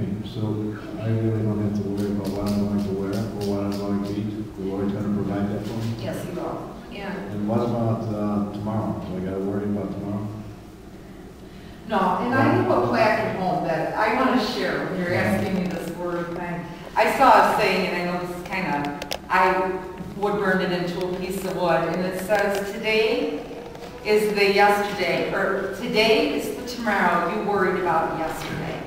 Okay, so I really don't have to worry about what I'm going to wear or what I'm going to eat. The Lord's going to provide that for me? Yes, He will. Yeah. And what about tomorrow? Do I got to worry about tomorrow? No, and I have a plaque at home that I want to share when you're asking me this word thing. I saw a saying, and I know this is kind of, I would burn it into a piece of wood, and it says, today is the yesterday, or today is the tomorrow you worried about yesterday.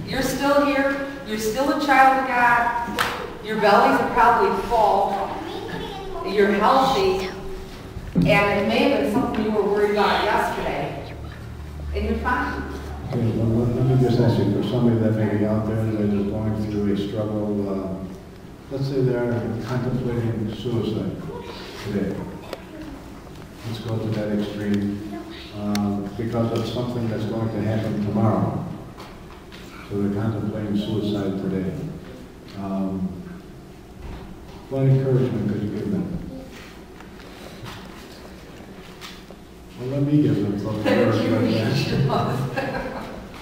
You're still here, you're still a child of God, your bellies are probably full, you're healthy, and it may have been something you were worried about yesterday, and you're fine. Okay, well, let me just ask you, for somebody that may be out there that is going through a struggle, let's say they're contemplating suicide today. Let's go to that extreme, because of something that's going to happen tomorrow. So they're contemplating suicide today. What encouragement could you give them? Well, let me give them some encouragement.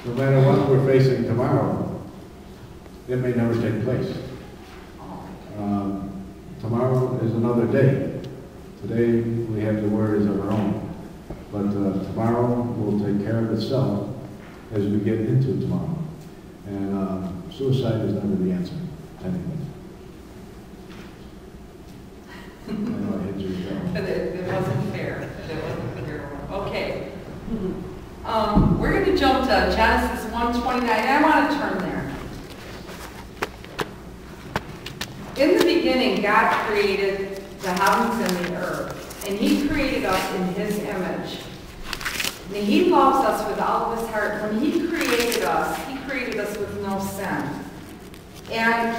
No matter what we're facing tomorrow, it may never take place. Tomorrow is another day. Today we have the worries of our own, but tomorrow will take care of itself as we get into tomorrow. And suicide is never the answer to anything. I know I hit you down. It wasn't fair. It wasn't fair. Okay. We're going to jump to Genesis 1:29. I want to turn there. In the beginning, God created the heavens and the earth, and He created us in His image. And He loves us with all of His heart. When He created us with no sin. And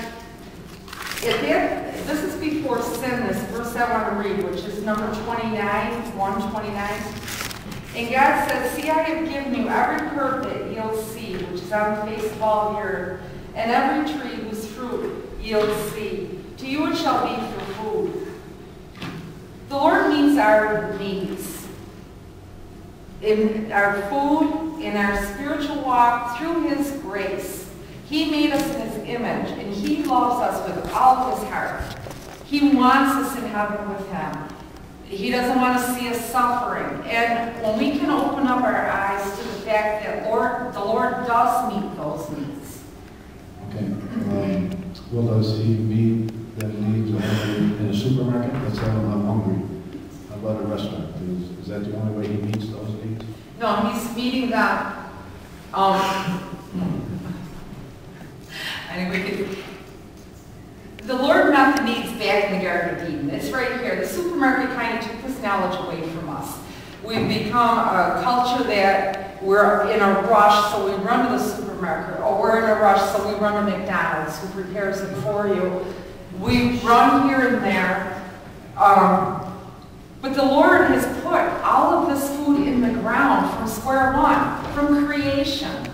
this is before sin, this verse I want to read, which is number 29, 129. And God said, see, I have given you every herb that yields seed, which is on the face of all the earth, and every tree whose fruit yields seed. To you it shall be for food. The Lord meets our needs in our food, in our spiritual walk, through His grace. He made us in His image, and He loves us with all of His heart. He wants us in heaven with Him. He doesn't want to see us suffering. And when we can open up our eyes to the fact that the Lord does meet those needs. Okay. Well, does He meet the needs in a supermarket? Let's say I'm hungry. How about a restaurant? Is that the only way He meets those needs? No, He's meeting them. Anyway, the Lord met the needs back in the Garden of Eden. It's right here. The supermarket kind of took this knowledge away from us. We've become a culture that we're in a rush, so we run to the supermarket, or we're in a rush, so we run to McDonald's, who prepares it for you. We run here and there. But the Lord has put all of this food in the ground from square one, from creation.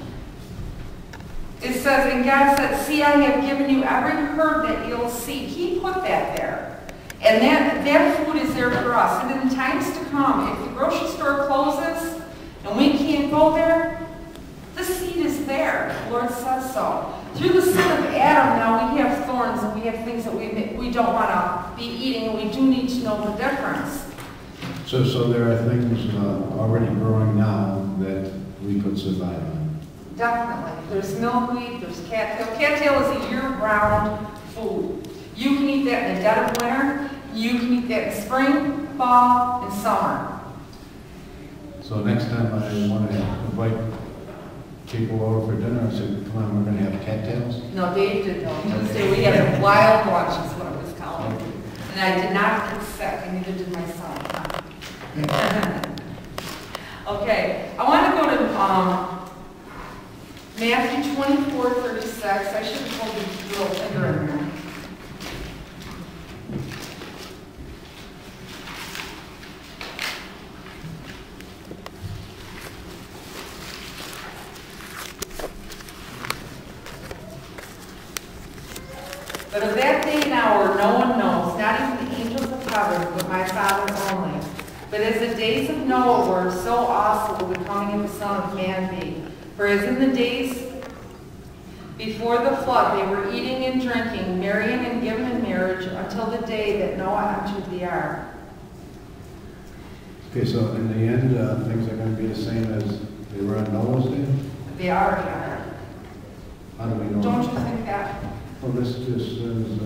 It says, and God said, see, I have given you every herb that yields seed. He put that there. And that food is there for us. And in times to come, if the grocery store closes and we can't go there, the seed is there. The Lord says so. Through the sin of Adam, now we have thorns and we have things that we don't want to be eating, and we do need to know the difference. So there are things already growing now that we could survive on. Definitely. There's milkweed, there's cattail. Cattail is a year-round food. You can eat that in the dead of winter. You can eat that in spring, fall, and summer. So next time I want to invite people over for dinner, I said, come on, we're going to have cattails. No, Dave didn't know. Tuesday we had a wild lunch, is what it was called. Okay. And I did not get sick, and neither did my son. Okay, I want to go to Matthew 24:36. I should have pulled the little finger in there. But of that day and hour no one knows, not even the angels of heaven, but my Father only. But as the days of Noah were, so also will the coming of the Son of Man be. For as in the days Before the flood, they were eating and drinking, marrying and giving in marriage until the day that Noah entered the ark. Okay, so in the end, things are going to be the same as they were on Noah's day? They already are. How do we know? Don't you think that? Well, this just says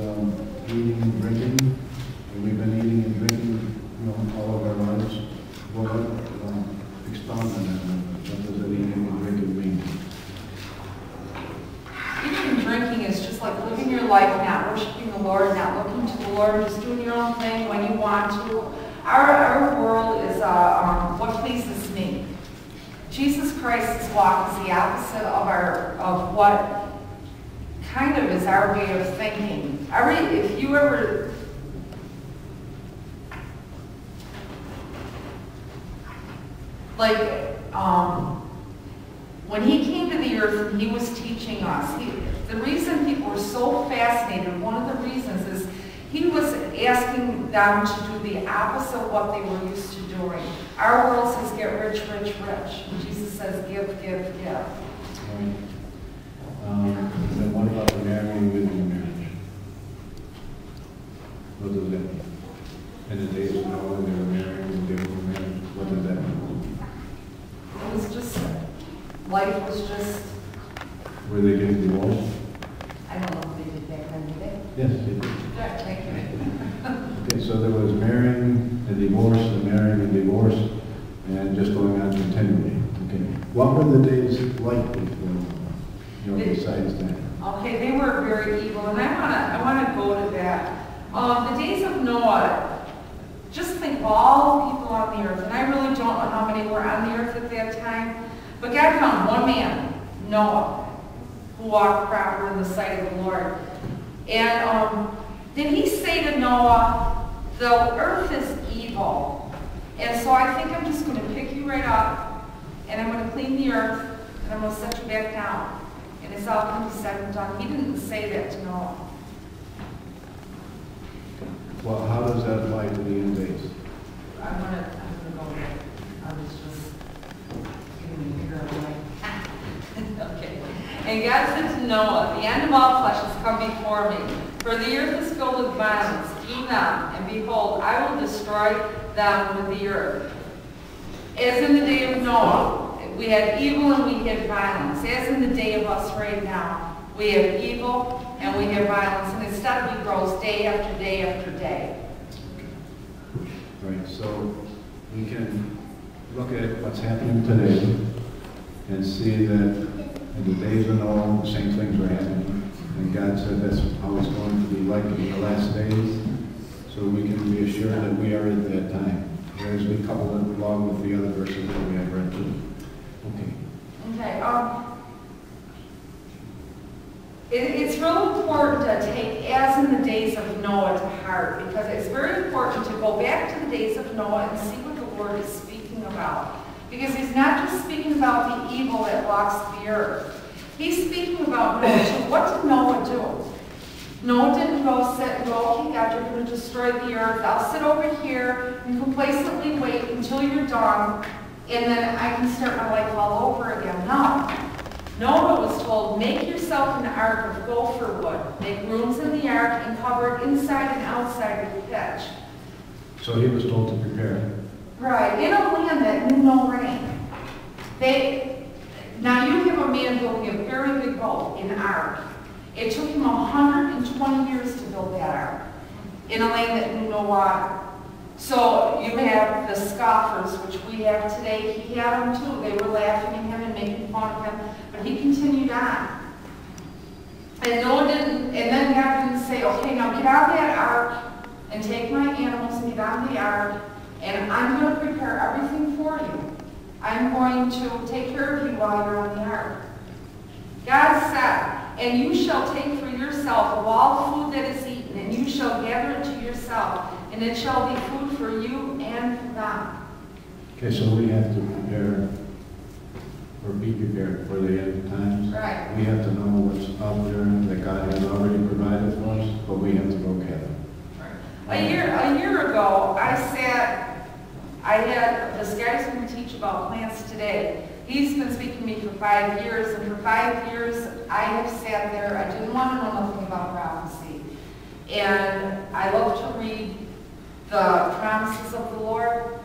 eating and drinking, and we've been eating and drinking, all of our lives. What expound on that? What does that eating and drinking mean? Eating and drinking is just like living your life, not worshiping the Lord, not looking to the Lord, just doing your own thing when you want to. Our world is what pleases me. Jesus Christ's walk is the opposite of what kind of is our way of thinking. If you ever when he came to the earth and he was teaching us, the reason people were so fascinated, one of the reasons is he was asking them to do the opposite of what they were used to doing. Our world says get rich, rich, rich. And Jesus says give, give, give. Right. Then what about the marrying within marriage? What does that mean? In the days of Noah, they were marrying and they were married. What does that mean? It was just, life was just... Were they getting divorced? I don't know if they did back then, did they? Yes, they did. Yeah, thank you. Okay, so there was marrying and divorce and marrying and divorce and just going on continually. Okay. What were the days like before, besides that? Okay, they were very evil, and I wanna go to that. The days of Noah, just think of all the people on the earth, and I really don't know how many were on the earth at that time, but God found one man, Noah, who walked proper in the sight of the Lord. And did he say to Noah, the earth is evil, and so I think I'm just going to pick you right up, and I'm going to clean the earth, and I'm going to set you back down, and it's all going to be said and done. He didn't say that to Noah. Well, how does that apply to the end days? I'm gonna go there. I was just getting a bigger away. Okay. And God said to Noah, the end of all flesh has come before me, for the earth is filled with violence. Do not, and behold, I will destroy them with the earth. As in the day of Noah, we had evil and we had violence. As in the day of us right now, we have evil and we have violence, and it steadily grows day after day after day. Right, so we can look at what's happening today and see that in the days of Noah, the same things were happening. And God said that's how it's going to be like in the last days. So we can be assured that we are at that time. As we couple it along with the other verses that we have read too. Okay. Okay. It's really important to take as in the days of Noah to heart, because it's very important to go back to the days of Noah and see what the Lord is speaking about. Because he's not just speaking about the evil that walks the earth. He's speaking about Noah too. What did Noah do? Noah didn't go sit and go, okay, God, you're going to destroy the earth. I'll sit over here and complacently wait until you're done, and then I can start my life all over again. No. Noah was told, make yourself an ark of gopher wood. Make rooms in the ark and cover it inside and outside with pitch. So he was told to prepare. Right, in a land that knew no rain. Now you have a man building a very big boat, an ark. It took him 120 years to build that ark in a land that knew no water. So you have the scoffers, which we have today. He had them too. They were laughing at him and making fun of him, but he continued on. And Noah didn't, and then God didn't say, okay, now get out of that ark and take my animals and get on the ark, and I'm going to prepare everything for you. I'm going to take care of you while you're on the ark. God said, and you shall take for yourself of all food that is eaten, and you shall gather it to yourself, and it shall be food for you and for them. Okay, so we have to prepare, or be prepared for the end times. Right. We have to know what's out there that God has already provided for us, but we have to go gather. Right. A year ago, I had this guy's going to teach about plants today. He's been speaking to me for 5 years, and for 5 years, I have sat there, I didn't want to know nothing about prophecy. And I love to read the promises of the Lord,